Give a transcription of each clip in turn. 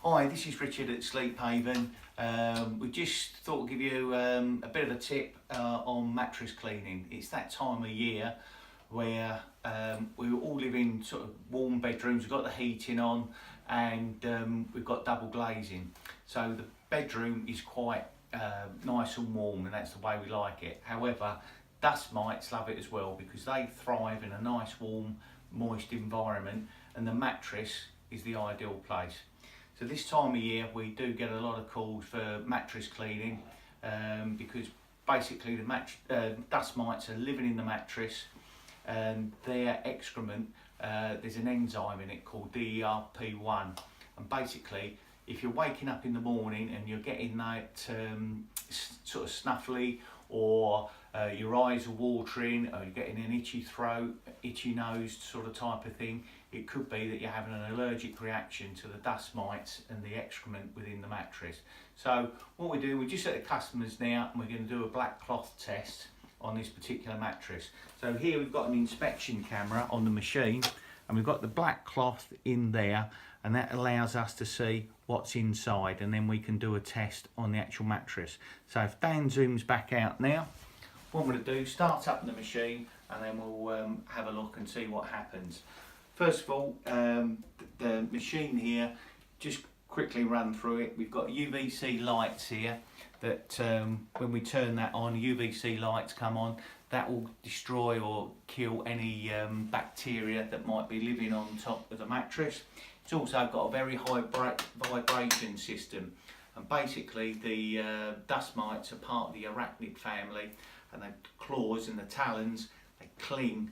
Hi, this is Richard at SleepHaven. We just thought we'd give you a bit of a tip on mattress cleaning. It's that time of year where we all live in sort of warm bedrooms. We've got the heating on and we've got double glazing. So the bedroom is quite nice and warm, and that's the way we like it. However, dust mites love it as well because they thrive in a nice warm moist environment, and the mattress is the ideal place. So this time of year we do get a lot of calls for mattress cleaning because basically the dust mites are living in the mattress, and their excrement, there's an enzyme in it called DERP1, and basically if you're waking up in the morning and you're getting that sort of snuffly, or your eyes are watering, or you're getting an itchy throat, itchy nose sort of type of thing, it could be that you're having an allergic reaction to the dust mites and the excrement within the mattress. So what we're doing, we're just at the customers now, and we're going to do a black cloth test on this particular mattress. So here we've got an inspection camera on the machine, and we've got the black cloth in there, and that allows us to see what's inside, and then we can do a test on the actual mattress. So if Dan zooms back out now, what I'm going to do, start up the machine, and then we'll have a look and see what happens. First of all, the machine here, just quickly run through it. We've got UVC lights here that when we turn that on, UVC lights come on, that will destroy or kill any bacteria that might be living on top of the mattress. It's also got a very high vibration system, and basically the dust mites are part of the arachnid family, and the claws and the talons, they cling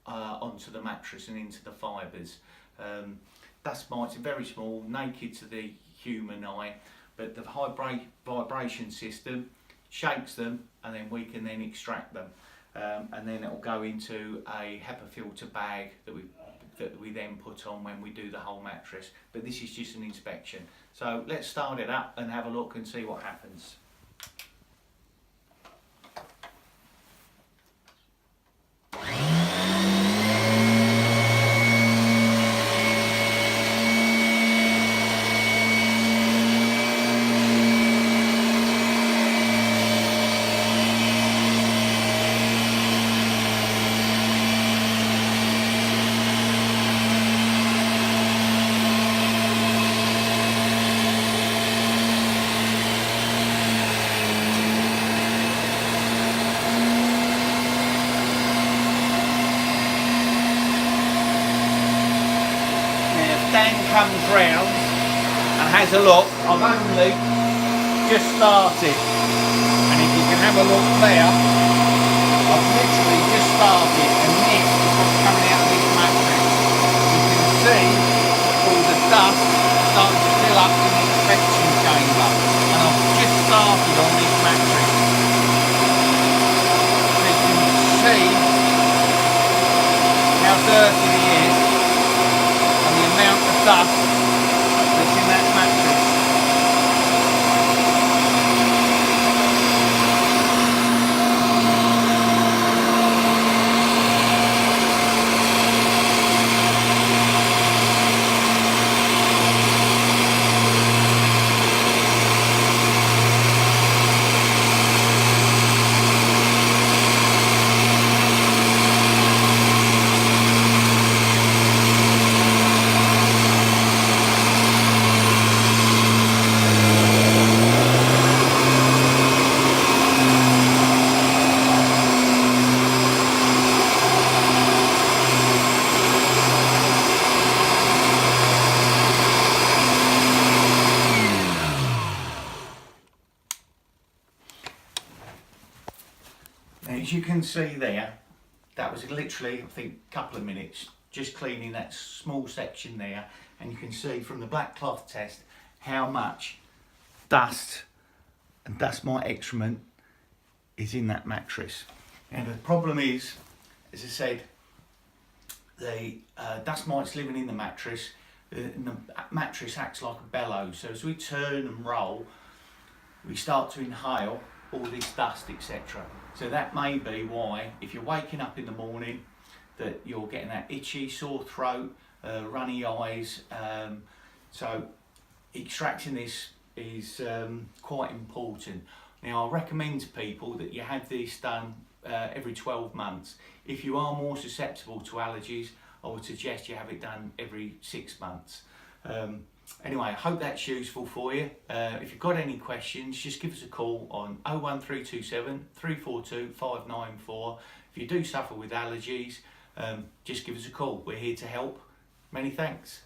onto the mattress and into the fibres. Dust mites are very small, naked to the human eye, but the high vibration system shakes them, and then we can then extract them, and then it will go into a HEPA filter bag that we then put on when we do the whole mattress. But this is just an inspection. So let's start it up and have a look and see what happens. Dan comes round and has a look. I've only just started, and if you can have a look there, I've literally just started, and this is what's coming out of this mattress. You can see all the dust starting to fill up in the inspection chamber, and I've just started on this mattress. So you can see how dirty it is, the amount of dust that's in that mattress. As you can see there, that was literally, I think, a couple of minutes just cleaning that small section there, and you can see from the black cloth test how much dust and dust mite excrement is in that mattress. And the problem is, as I said, the dust mites living in the mattress, and the mattress acts like a bellows. So as we turn and roll, we start to inhale all this dust, etc. So that may be why, if you're waking up in the morning, that you're getting that itchy, sore throat, runny eyes. So extracting this is quite important. Now, I recommend to people that you have this done every 12 months. If you are more susceptible to allergies, I would suggest you have it done every 6 months. Anyway, I hope that's useful for you. If you've got any questions, just give us a call on 01327 342 594. If you do suffer with allergies, just give us a call. We're here to help. Many thanks.